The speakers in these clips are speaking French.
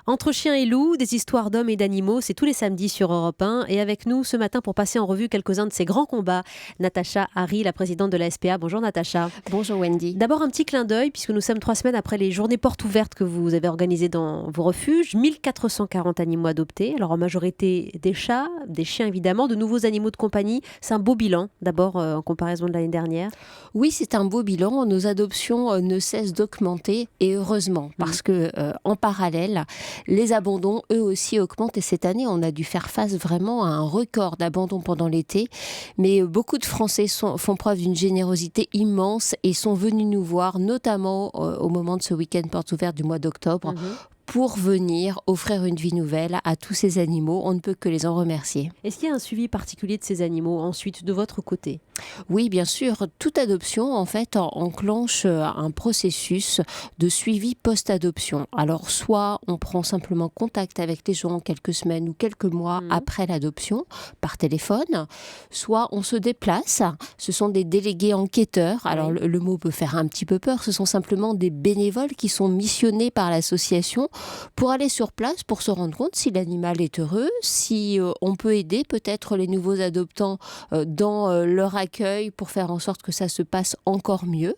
Entre chiens et loups, des histoires d'hommes et d'animaux, c'est tous les samedis sur Europe 1. Et avec nous ce matin pour passer en revue quelques-uns de ces grands combats, Natacha Harry, la présidente de la SPA. Bonjour Natacha. Bonjour Wendy. D'abord un petit clin d'œil puisque nous sommes 3 semaines après les journées portes ouvertes que vous avez organisées dans vos refuges. 1440 animaux adoptés, alors en majorité des chats, des chiens évidemment, de nouveaux animaux de compagnie. C'est un beau bilan d'abord en comparaison de l'année dernière. Oui, c'est un beau bilan. Nos adoptions ne cessent d'augmenter et heureusement parce que en parallèle, les abandons eux aussi augmentent et cette année on a dû faire face vraiment à un record d'abandons pendant l'été. Mais beaucoup de Français font preuve d'une générosité immense et sont venus nous voir, notamment au moment de ce week-end porte ouverte du mois d'octobre, pour venir offrir une vie nouvelle à tous ces animaux. On ne peut que les en remercier. Est-ce qu'il y a un suivi particulier de ces animaux ensuite de votre côté ? Oui, bien sûr. Toute adoption, en fait, enclenche un processus de suivi post-adoption. Alors, soit on prend simplement contact avec les gens quelques semaines ou quelques mois après l'adoption, par téléphone, soit on se déplace. Ce sont des délégués enquêteurs. Alors, le mot peut faire un petit peu peur. Ce sont simplement des bénévoles qui sont missionnés par l'association pour aller sur place, pour se rendre compte si l'animal est heureux, si on peut aider peut-être les nouveaux adoptants dans leur accueil pour faire en sorte que ça se passe encore mieux.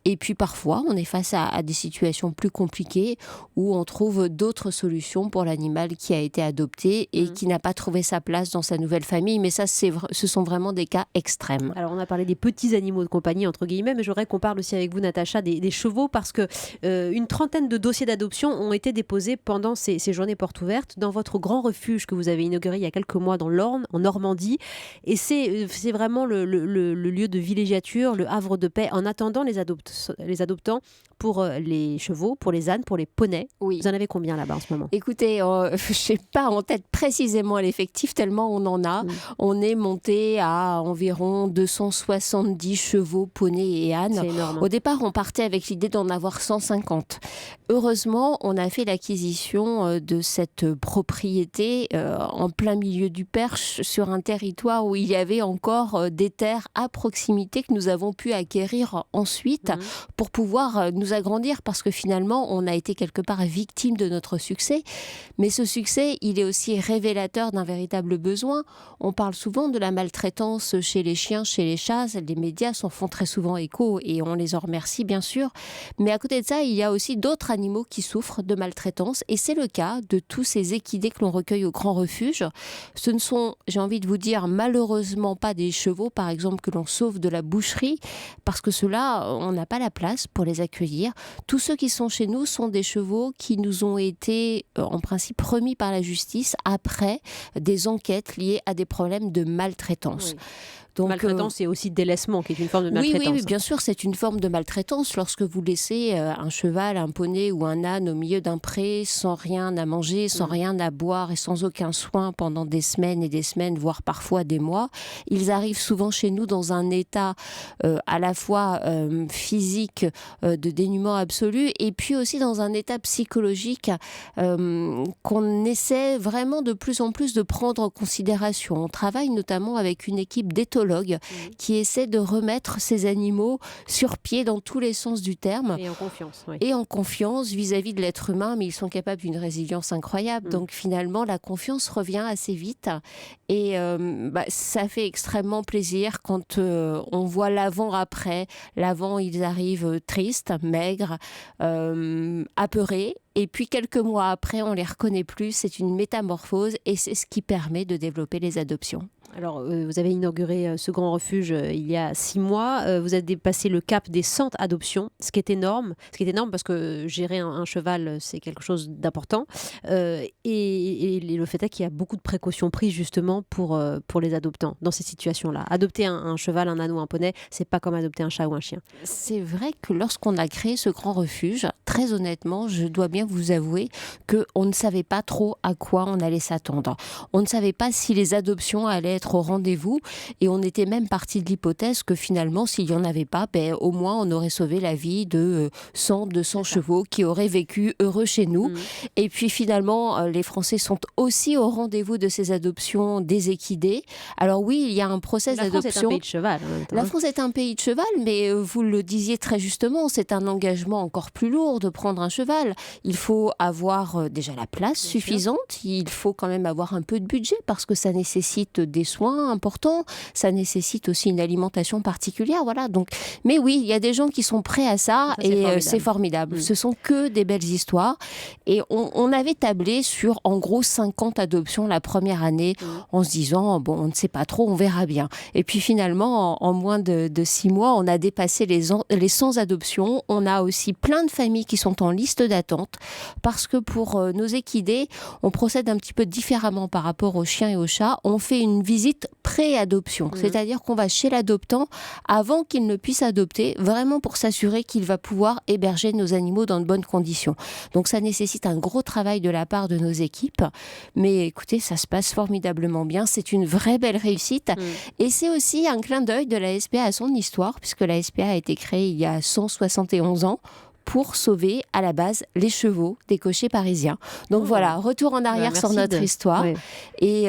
Et puis parfois, on est face à des situations plus compliquées où on trouve d'autres solutions pour l'animal qui a été adopté et qui n'a pas trouvé sa place dans sa nouvelle famille. Mais ça, ce sont vraiment des cas extrêmes. Alors, on a parlé des petits animaux de compagnie, entre guillemets, mais j'aimerais qu'on parle aussi avec vous, Natacha, des chevaux, parce que une trentaine de dossiers d'adoption ont été déposés pendant ces journées portes ouvertes dans votre grand refuge que vous avez inauguré il y a quelques mois dans l'Orne, en Normandie. Et c'est vraiment le lieu de villégiature, le havre de paix, en attendant les adoptants pour les chevaux, pour les ânes, pour les poneys. Oui. Vous en avez combien là-bas en ce moment ? Écoutez, je n'ai pas en tête précisément l'effectif, tellement on en a. On est monté à environ 270 chevaux, poneys et ânes. C'est énorme. Au départ, on partait avec l'idée d'en avoir 150. Heureusement, on a fait l'acquisition de cette propriété en plein milieu du Perche, sur un territoire où il y avait encore des terres à proximité que nous avons pu acquérir ensuite pour pouvoir nous agrandir, parce que finalement, on a été quelque part victime de notre succès. Mais ce succès, il est aussi révélateur d'un véritable besoin. On parle souvent de la maltraitance chez les chiens, chez les chats. Les médias s'en font très souvent écho et on les en remercie, bien sûr. Mais à côté de ça, il y a aussi d'autres animaux qui souffrent de maltraitance. Et c'est le cas de tous ces équidés que l'on recueille au Grand Refuge. Ce ne sont, j'ai envie de vous dire, malheureusement pas des chevaux, par exemple, que l'on sauve de la boucherie, parce que ceux-là, on n'a pas la place pour les accueillir. Tous ceux qui sont chez nous sont des chevaux qui nous ont été, en principe, remis par la justice après des enquêtes liées à des problèmes de maltraitance. Oui. Donc, maltraitance, c'est aussi délaissement, qui est une forme de maltraitance. Oui, bien sûr, c'est une forme de maltraitance. Lorsque vous laissez un cheval, un poney ou un âne au milieu d'un pré, sans rien à manger, sans rien à boire et sans aucun soin pendant des semaines et des semaines, voire parfois des mois, ils arrivent souvent chez nous dans un état à la fois physique de dénuement absolu et puis aussi dans un état psychologique qu'on essaie vraiment de plus en plus de prendre en considération. On travaille notamment avec une équipe d'éthologues qui essaie de remettre ces animaux sur pied dans tous les sens du terme. Et en confiance. Oui. Et en confiance vis-à-vis de l'être humain, mais ils sont capables d'une résilience incroyable. Donc finalement, la confiance revient assez vite. Et ça fait extrêmement plaisir quand on voit l'avant-après. L'avant, ils arrivent tristes, maigres, apeurés. Et puis quelques mois après, on les reconnaît plus. C'est une métamorphose et c'est ce qui permet de développer les adoptions. Alors, vous avez inauguré ce grand refuge il y a 6 mois. Vous avez dépassé le cap des 100 adoptions, ce qui est énorme. Ce qui est énorme parce que gérer un cheval, c'est quelque chose d'important. Et le fait est qu'il y a beaucoup de précautions prises justement pour les adoptants dans ces situations-là. Adopter un cheval, un âne ou un poney, c'est pas comme adopter un chat ou un chien. C'est vrai que lorsqu'on a créé ce grand refuge, très honnêtement, je dois bien vous avouer qu'on ne savait pas trop à quoi on allait s'attendre. On ne savait pas si les adoptions allaient être être au rendez-vous. Et on était même parti de l'hypothèse que finalement, s'il n'y en avait pas, au moins on aurait sauvé la vie de 100, 200 chevaux qui auraient vécu heureux chez nous. Et puis finalement, les Français sont aussi au rendez-vous de ces adoptions des équidés. Alors oui, il y a un process d'adoption. La France est un pays de cheval. En même temps. La France est un pays de cheval, mais vous le disiez très justement, c'est un engagement encore plus lourd de prendre un cheval. Il faut avoir déjà la place suffisante, il faut quand même avoir un peu de budget parce que ça nécessite des soins importants, ça nécessite aussi une alimentation particulière. Voilà. Donc, mais oui, il y a des gens qui sont prêts à ça et c'est formidable. Ce sont que des belles histoires. Et on avait tablé sur en gros 50 adoptions la première année en se disant, bon, on ne sait pas trop, on verra bien. Et puis finalement, en moins de 6 mois, on a dépassé les 100 adoptions. On a aussi plein de familles qui sont en liste d'attente parce que pour nos équidés, on procède un petit peu différemment par rapport aux chiens et aux chats. On fait une visite pré-adoption, c'est-à-dire qu'on va chez l'adoptant avant qu'il ne puisse adopter, vraiment pour s'assurer qu'il va pouvoir héberger nos animaux dans de bonnes conditions. Donc ça nécessite un gros travail de la part de nos équipes, mais écoutez, ça se passe formidablement bien, c'est une vraie belle réussite et c'est aussi un clin d'œil de la SPA à son histoire, puisque la SPA a été créée il y a 171 ans pour sauver à la base les chevaux des cochers parisiens. Donc voilà, retour en arrière sur notre histoire. Ouais. Et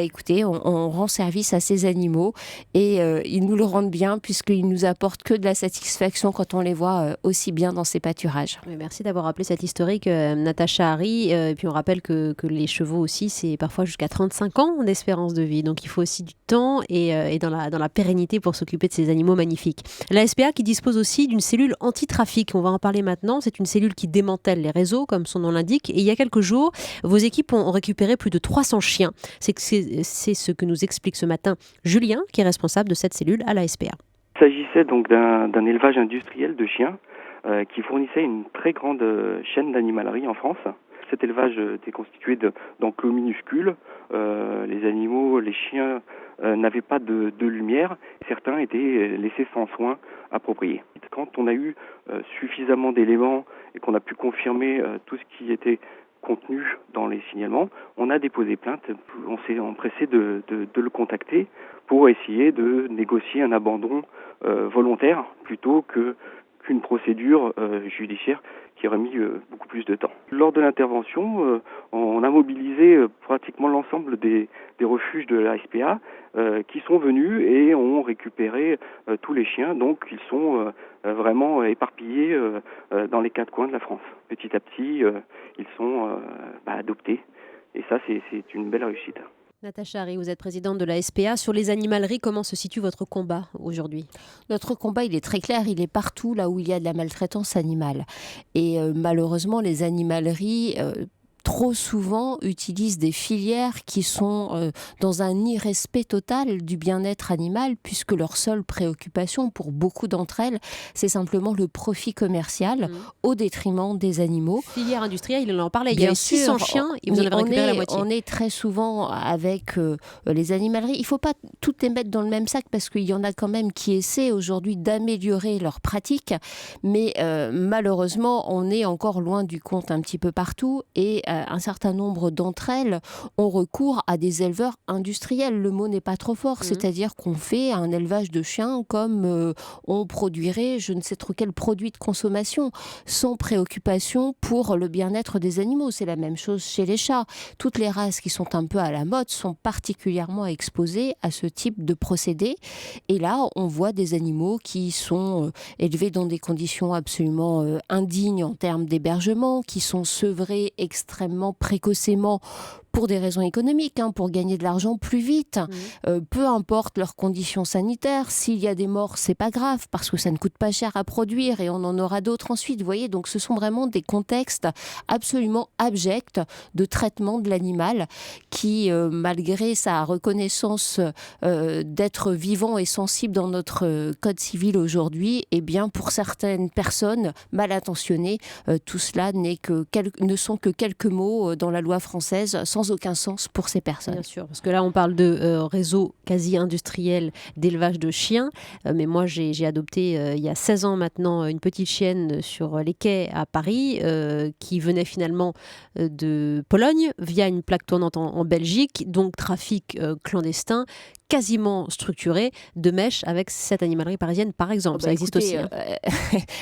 écoutez, on rend service à ces animaux et ils nous le rendent bien puisqu'ils nous apportent que de la satisfaction quand on les voit aussi bien dans ces pâturages. Oui, merci d'avoir rappelé cette historique, Natacha Harry. Et puis on rappelle que les chevaux aussi, c'est parfois jusqu'à 35 ans d'espérance de vie. Donc il faut aussi du temps et dans la pérennité pour s'occuper de ces animaux magnifiques. La SPA qui dispose aussi d'une cellule anti-trafic. On va en parler maintenant. C'est une cellule qui démantèle les réseaux, comme son nom l'indique. Et il y a quelques jours, vos équipes ont récupéré plus de 300 chiens. C'est ce que nous explique ce matin Julien, qui est responsable de cette cellule à la SPA. Il s'agissait donc d'un élevage industriel de chiens qui fournissait une très grande chaîne d'animalerie en France. Cet élevage était constitué d'enclos minuscules. Les animaux, les chiens n'avaient pas de lumière. Certains étaient laissés sans soins appropriés. Quand on a eu suffisamment d'éléments et qu'on a pu confirmer tout ce qui était contenu dans les signalements, on a déposé plainte. On s'est empressé de le contacter pour essayer de négocier un abandon volontaire plutôt qu'une procédure judiciaire qui aurait mis beaucoup plus de temps. Lors de l'intervention, on a mobilisé pratiquement l'ensemble des refuges de la SPA qui sont venus et ont récupéré tous les chiens. Donc ils sont vraiment éparpillés dans les 4 coins de la France. Petit à petit, ils sont adoptés. Et ça, c'est une belle réussite. Natacha Harry, vous êtes présidente de la SPA. Sur les animaleries, comment se situe votre combat aujourd'hui ? Notre combat, il est très clair. Il est partout là où il y a de la maltraitance animale. Et malheureusement, les animaleries... trop souvent utilisent des filières qui sont dans un irrespect total du bien-être animal, puisque leur seule préoccupation pour beaucoup d'entre elles, c'est simplement le profit commercial au détriment des animaux. Filière industrielle, il en parlait, il y a 600 chiens et vous en avez récupéré la moitié. On est très souvent avec les animaleries. Il ne faut pas toutes les mettre dans le même sac parce qu'il y en a quand même qui essaient aujourd'hui d'améliorer leurs pratiques, mais malheureusement, on est encore loin du compte un petit peu partout et un certain nombre d'entre elles ont recours à des éleveurs industriels. Le mot n'est pas trop fort, c'est-à-dire qu'on fait un élevage de chiens comme on produirait je ne sais trop quel produit de consommation, sans préoccupation pour le bien-être des animaux. C'est la même chose chez les chats. Toutes les races qui sont un peu à la mode sont particulièrement exposées à ce type de procédé. Et là, on voit des animaux qui sont élevés dans des conditions absolument indignes en termes d'hébergement, qui sont sevrés extrêmement précocement pour des raisons économiques, pour gagner de l'argent plus vite. Peu importe leurs conditions sanitaires, s'il y a des morts, c'est pas grave, parce que ça ne coûte pas cher à produire et on en aura d'autres ensuite. Vous voyez, donc ce sont vraiment des contextes absolument abjects de traitement de l'animal qui, malgré sa reconnaissance d'être vivant et sensible dans notre code civil aujourd'hui, eh bien, pour certaines personnes mal intentionnées, tout cela ne sont que quelques mots dans la loi française, sans sans aucun sens pour ces personnes. Bien sûr, parce que là on parle de réseau quasi industriel d'élevage de chiens, mais moi j'ai adopté il y a 16 ans maintenant une petite chienne sur les quais à Paris qui venait finalement de Pologne via une plaque tournante en Belgique, donc trafic clandestin quasiment structuré de mèches avec cette animalerie parisienne, par exemple. Ça existe aussi.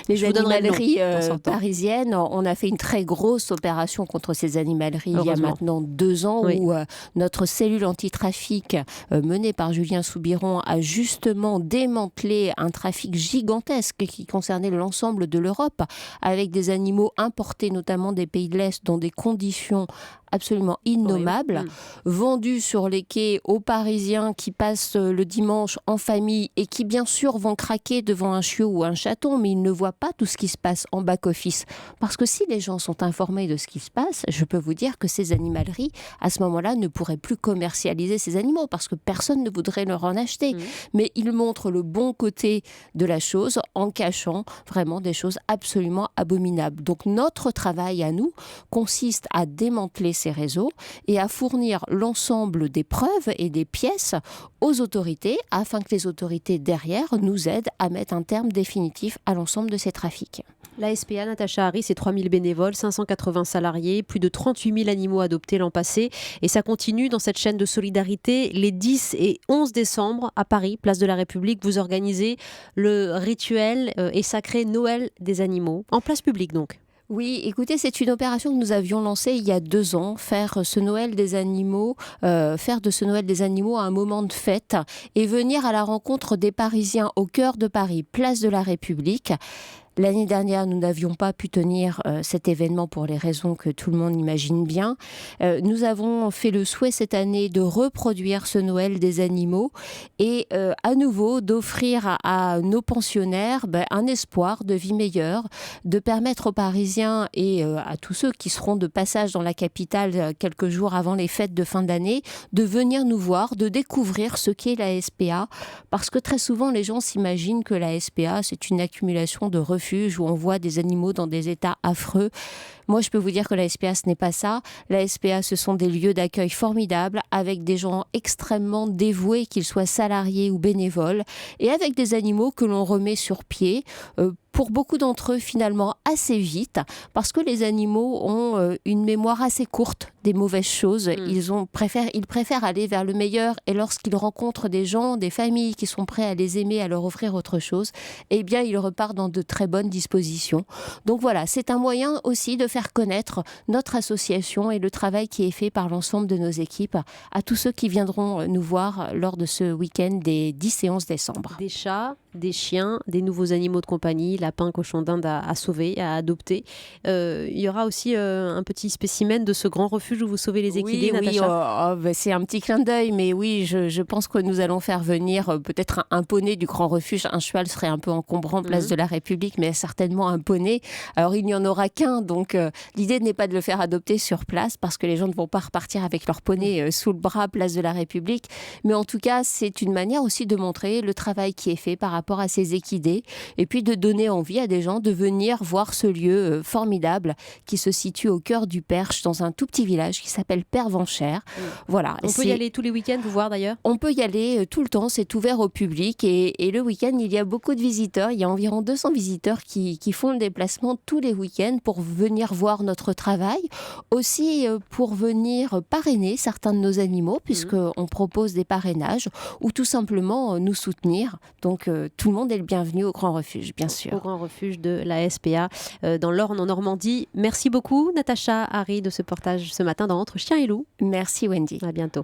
Les animaleries parisiennes, on a fait une très grosse opération contre ces animaleries il y a maintenant 2 ans, où notre cellule anti-trafic menée par Julien Soubiron a justement démantelé un trafic gigantesque qui concernait l'ensemble de l'Europe, avec des animaux importés notamment des pays de l'Est dans des conditions absolument innommables, vendus sur les quais aux Parisiens qui passent le dimanche en famille et qui bien sûr vont craquer devant un chiot ou un chaton, mais ils ne voient pas tout ce qui se passe en back-office. Parce que si les gens sont informés de ce qui se passe, je peux vous dire que ces animaleries, à ce moment-là, ne pourraient plus commercialiser ces animaux parce que personne ne voudrait leur en acheter. Mais ils montrent le bon côté de la chose en cachant vraiment des choses absolument abominables. Donc notre travail à nous consiste à démanteler ces réseaux et à fournir l'ensemble des preuves et des pièces aux autorités afin que les autorités derrière nous aident à mettre un terme définitif à l'ensemble de ces trafics. La SPA, Natacha Harry, c'est 3000 bénévoles, 580 salariés, plus de 38 000 animaux adoptés l'an passé. Et ça continue dans cette chaîne de solidarité. Les 10 et 11 décembre, à Paris, place de la République, vous organisez le rituel et sacré Noël des animaux, en place publique donc. Oui, écoutez, c'est une opération que nous avions lancée il y a 2 ans, faire de ce Noël des animaux un moment de fête et venir à la rencontre des Parisiens au cœur de Paris, place de la République. L'année dernière, nous n'avions pas pu tenir cet événement pour les raisons que tout le monde imagine bien. Nous avons fait le souhait cette année de reproduire ce Noël des animaux et à nouveau d'offrir à nos pensionnaires un espoir de vie meilleure, de permettre aux Parisiens et à tous ceux qui seront de passage dans la capitale quelques jours avant les fêtes de fin d'année, de venir nous voir, de découvrir ce qu'est la SPA. Parce que très souvent, les gens s'imaginent que la SPA, c'est une accumulation de refuges où on voit des animaux dans des états affreux. Moi, je peux vous dire que la SPA, ce n'est pas ça. La SPA, ce sont des lieux d'accueil formidables avec des gens extrêmement dévoués, qu'ils soient salariés ou bénévoles, et avec des animaux que l'on remet sur pied pour beaucoup d'entre eux finalement assez vite, parce que les animaux ont une mémoire assez courte des mauvaises choses. Ils préfèrent aller vers le meilleur, et lorsqu'ils rencontrent des gens, des familles qui sont prêts à les aimer, à leur offrir autre chose, eh bien ils repartent dans de très bonnes dispositions. Donc voilà, c'est un moyen aussi de faire connaître notre association et le travail qui est fait par l'ensemble de nos équipes à tous ceux qui viendront nous voir lors de ce week-end des 10 et 11 décembre. Des chats, des chiens, des nouveaux animaux de compagnie, lapins, cochons d'Inde à sauver, à adopter. Il y aura aussi un petit spécimen de ce grand refuge où vous sauvez les équidés, Natacha. C'est un petit clin d'œil, mais oui, je pense que nous allons faire venir peut-être un poney du grand refuge. Un cheval serait un peu encombrant, place de la République, mais certainement un poney. Alors il n'y en aura qu'un, donc l'idée n'est pas de le faire adopter sur place parce que les gens ne vont pas repartir avec leur poney sous le bras, place de la République. Mais en tout cas, c'est une manière aussi de montrer le travail qui est fait par rapport à ces équidés et puis de donner envie à des gens de venir voir ce lieu formidable qui se situe au cœur du Perche, dans un tout petit village qui s'appelle Pervenchère. Voilà. On peut y aller tous les week-ends, vous voir d'ailleurs ? On peut y aller tout le temps, c'est ouvert au public et le week-end, il y a beaucoup de visiteurs. Il y a environ 200 visiteurs qui font le déplacement tous les week-ends pour venir voir notre travail. Aussi pour venir parrainer certains de nos animaux, puisqu'on propose des parrainages ou tout simplement nous soutenir. Donc tout le monde est le bienvenu au Grand Refuge, bien sûr. Au Grand Refuge de la SPA dans l'Orne en Normandie. Merci beaucoup Natacha Harry de ce portage ce matin dans Entre Chiens et Loups. Merci Wendy. À bientôt.